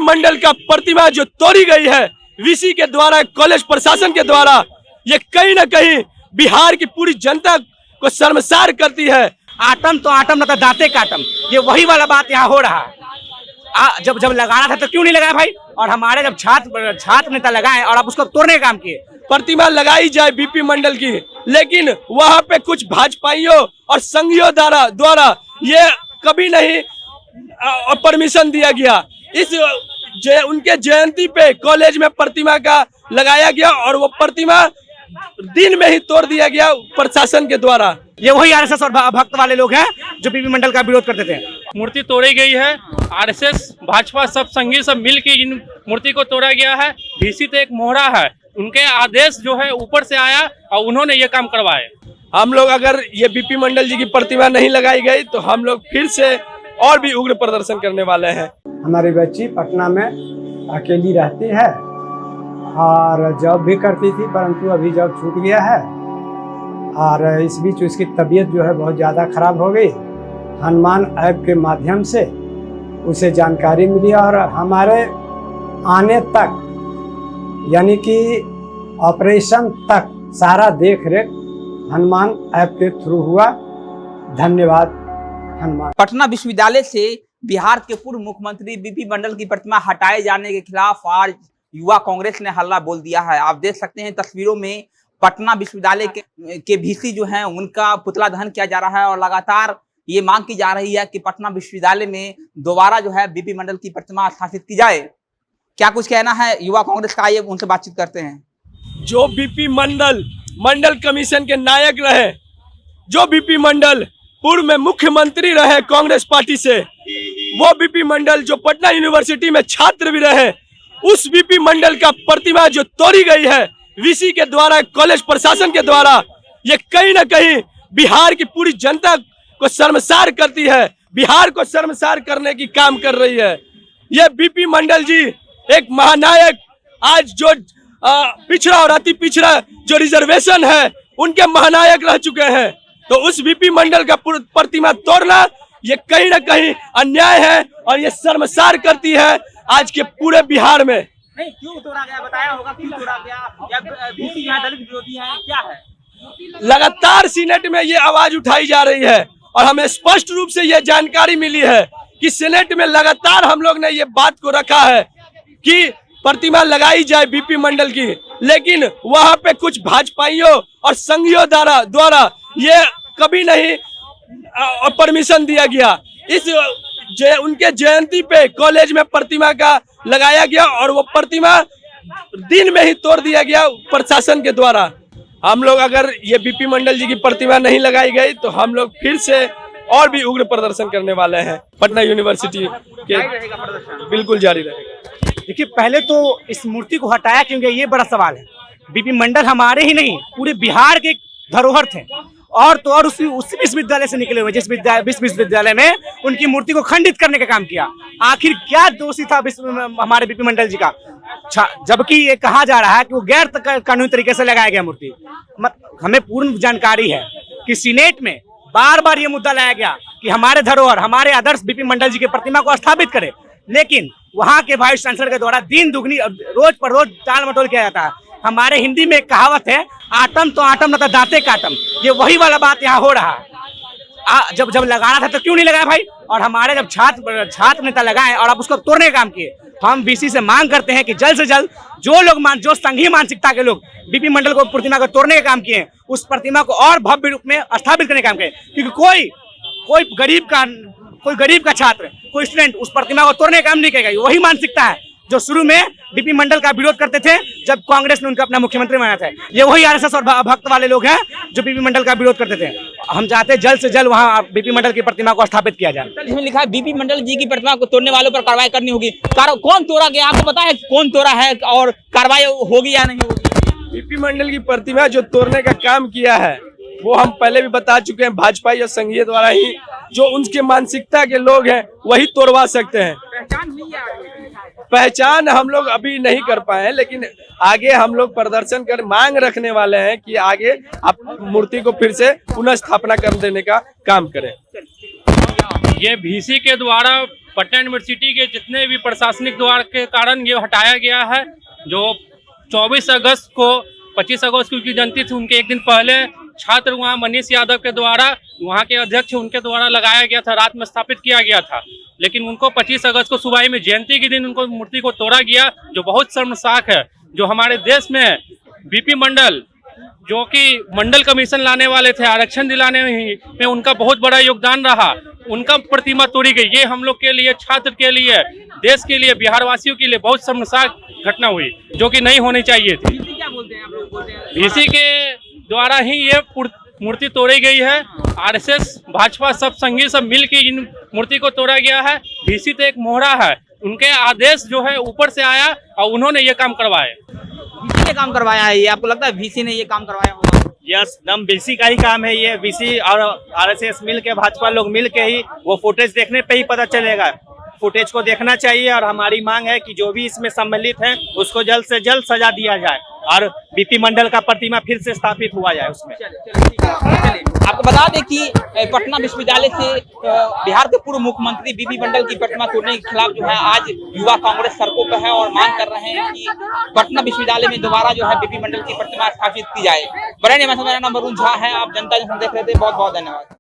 मंडल का प्रतिमा जो तोड़ी गई है वीसी के द्वारा, कॉलेज प्रशासन के द्वारा, ये कहीं ना कहीं बिहार की पूरी जनता को शर्मसार करती है। आटम तो आटम न तो दांते काटम, ये वही वाला बात यहाँ हो रहा है। जब लगाना था तो क्यों नहीं लगाया भाई? और हमारे जब छात्र नेता लगाए और आप उसको तोड़ने का काम किए। प्रतिमा लगाई जाए बीपी मंडल की, लेकिन वहां पे कुछ भाजपाइयों और संघियों द्वारा ये कभी नहीं परमिशन दिया गया। उनके जयंती पे कॉलेज में प्रतिमा का लगाया गया और वो प्रतिमा दिन में ही तोड़ दिया गया प्रशासन के द्वारा। ये वही आरएसएस और भक्त वाले लोग हैं जो बीपी मंडल का विरोध करते थे। मूर्ति तोड़ी गई है, आरएसएस भाजपा सब संगी सब मिल के इन मूर्ति को तोड़ा गया है। वीसी तो एक मोहरा है, उनके आदेश जो है ऊपर से आया और उन्होंने ये काम करवाए। हम लोग अगर ये बीपी मंडल जी की प्रतिमा नहीं लगाई गई तो हम लोग फिर से और भी उग्र प्रदर्शन करने वाले हैं। हमारी बच्ची पटना में अकेली रहती है और जॉब भी करती थी, परंतु अभी जॉब छूट गया है और इस बीच उसकी तबीयत जो है बहुत ज़्यादा खराब हो गई। हनुमान ऐप के माध्यम से उसे जानकारी मिली और हमारे आने तक यानी कि ऑपरेशन तक सारा देख रेख हनुमान ऐप के थ्रू हुआ। धन्यवाद हनुमान। पटना विश्वविद्यालय से बिहार के पूर्व मुख्यमंत्री बीपी मंडल की प्रतिमा हटाए जाने के खिलाफ आज युवा कांग्रेस ने हल्ला बोल दिया है। आप देख सकते हैं तस्वीरों में पटना विश्वविद्यालय के वीसी जो हैं उनका पुतला दहन किया जा रहा है और लगातार ये मांग की जा रही है कि पटना विश्वविद्यालय में दोबारा जो है बीपी मंडल की प्रतिमा स्थापित की जाए। क्या कुछ कहना है युवा कांग्रेस का, आइए उनसे बातचीत करते हैं। जो बीपी मंडल कमीशन के नायक रहे, जो बीपी मंडल पूर्व में मुख्यमंत्री रहे कांग्रेस पार्टी से, वो बीपी मंडल जो पटना यूनिवर्सिटी में छात्र भी रहे, उस बीपी मंडल का प्रतिमा जो तोड़ी गई है वीसी के द्वारा, कॉलेज प्रशासन के द्वारा, ये कहीं ना कहीं बिहार की पूरी जनता को शर्मसार करती है, बिहार को शर्मसार करने की काम कर रही है। ये बीपी मंडल जी एक महानायक, आज जो पिछड़ा और अति पिछड़ा जो रिजर्वेशन है उनके महानायक रह चुके हैं, तो उस बीपी मंडल का प्रतिमा तोड़ना ये कहीं ना कहीं अन्याय है और ये शर्मसार करती है आज के पूरे बिहार में। नहीं, क्यों तोड़ा गया बताया होगा, क्यों तोड़ा गया? या बीसी यहाँ दलित विरोधी है, क्या है? लगातार सीनेट में ये आवाज उठाई जा रही है और हमें स्पष्ट रूप से ये जानकारी मिली है कि सीनेट में लगातार हम लोग ने ये बात को रखा है कि प्रतिमा लगाई जाए बीपी मंडल की, लेकिन वहां पे कुछ भाजपाइयों और संघियों द्वारा ये कभी नहीं परमिशन दिया गया। उनके जयंती पे कॉलेज में प्रतिमा का लगाया गया और वो प्रतिमा दिन में ही तोड़ दिया गया प्रशासन के द्वारा। हम लोग अगर ये बीपी मंडल जी की प्रतिमा नहीं लगाई गई तो हम लोग फिर से और भी उग्र प्रदर्शन करने वाले हैं। पटना यूनिवर्सिटी के बिल्कुल जारी रहेगा। देखिए, पहले तो इस मूर्ति को हटाया क्योंकि ये बड़ा सवाल है। बीपी मंडल हमारे ही नहीं पूरे बिहार के धरोहर थे और तो और उसी विश्वविद्यालय से निकले हुए, जिस विश्वविद्यालय में उनकी मूर्ति को खंडित करने का काम किया। आखिर क्या दोषी था हमारे बीपी मंडल जी का? जबकि ये कहा जा रहा है कि वो गैर कानूनी तरीके से लगाया गया मूर्ति। हमें पूर्ण जानकारी है कि सीनेट में बार बार ये मुद्दा लाया गया कि हमारे धरोहर, हमारे आदर्श बीपी मंडल जी की प्रतिमा को स्थापित करें, लेकिन वहाँ के वाइस चांसलर के द्वारा दिन दुगनी रोज पर रोज टाल मटोल किया जाता है। हमारे हिंदी में एक कहावत है, आटम तो आटम न तो दांते काटम, ये वही वाला बात यहाँ हो रहा है। जब लगाना था तो क्यों नहीं लगाया भाई? और हमारे जब छात्र नेता लगाए और आप उसको तोड़ने का काम किए। हम वीसी से मांग करते हैं कि जल्द से जल्द जो संघीय मानसिकता के लोग बीपी मंडल को प्रतिमा को तोड़ने का काम किए, उस प्रतिमा को और भव्य रूप में स्थापित करने का काम किए, क्योंकि कोई गरीब का छात्र, कोई स्टूडेंट उस प्रतिमा को तोड़ने का काम नहीं करेगा। वही मानसिकता है जो शुरू में बीपी मंडल का विरोध करते थे जब कांग्रेस ने उनका अपना मुख्यमंत्री बनाया था। ये वही आरएसएस और भक्त वाले लोग हैं जो बीपी मंडल का विरोध करते थे। हम चाहते हैं जल्द से जल्द वहाँ बीपी मंडल की प्रतिमा को स्थापित किया जाए। इसमें लिखा है बीपी मंडल जी की प्रतिमा को तोड़ने वालों पर कार्रवाई करनी होगी। कौन तोड़ा गया आपको पता है? कौन तोड़ा है और कार्रवाई होगी या नहीं होगी? बीपी मंडल की प्रतिमा जो तोड़ने का काम किया है वो हम पहले भी बता चुके हैं, भाजपा या संघीय द्वारा ही जो उनके मानसिकता के लोग हैं वही तोड़वा सकते हैं। पहचान हम लोग अभी नहीं कर पाए, लेकिन आगे हम लोग प्रदर्शन कर मांग रखने वाले हैं कि आगे आप मूर्ति को फिर से पुनः स्थापना कर देने का काम करें। ये वीसी के द्वारा पटना यूनिवर्सिटी के जितने भी प्रशासनिक द्वार के कारण ये हटाया गया है। जो 24 अगस्त को 25 अगस्त की उनकी जयंती थी, उनके एक दिन पहले छात्र वहाँ मनीष यादव के द्वारा, वहाँ के अध्यक्ष उनके द्वारा लगाया गया था, रात में स्थापित किया गया था। लेकिन उनको 25 अगस्त को सुबह में जयंती के दिन उनको मूर्ति को तोड़ा गया, जो बहुत शर्मसाक है। जो हमारे देश में बीपी मंडल, जो कि मंडल कमीशन लाने वाले थे, आरक्षण दिलाने में उनका बहुत बड़ा योगदान रहा, उनका प्रतिमा तोड़ी गई। ये हम लोग के लिए, छात्र के लिए, देश के लिए, बिहार वासियों के लिए बहुत शर्मसाक घटना हुई, जो कि नहीं होनी चाहिए थी। क्या बोलते हैं आप लोग? बोलते हैं VC के द्वारा ही ये मूर्ति तोड़ी गई है। RSS, भाजपा, सब संगी सब मिल के इन मूर्ति को तोड़ा गया है। VC तो एक मोहरा है, उनके आदेश जो है ऊपर से आया और उन्होंने ये काम करवाए। VC ने काम करवाया है ये? आपको लगता है VC ने ये काम करवाया होगा? यस, दम VC का ही काम है ये। VC और RSS मिल के, भाजपा लोग मिल के ही, वो फुटेज देखने पे ही पता चलेगा। फुटेज को देखना चाहिए और हमारी मांग है कि जो भी इसमें सम्मिलित है उसको जल्द से जल्द सजा दिया जाए और बीपी मंडल का प्रतिमा फिर से स्थापित हुआ जाए उसमें। चलिए, आपको बता दें कि पटना विश्वविद्यालय से बिहार के पूर्व मुख्यमंत्री बीपी मंडल की प्रतिमा तोड़ने के खिलाफ जो है आज युवा कांग्रेस सड़कों पर है और मांग कर रहे हैं कि पटना विश्वविद्यालय में दोबारा जो है बीपी मंडल की प्रतिमा स्थापित की जाए। बड़े मेरा नाम वरुण झा है, आप जनता जंक्शन देख रहे थे। बहुत बहुत धन्यवाद।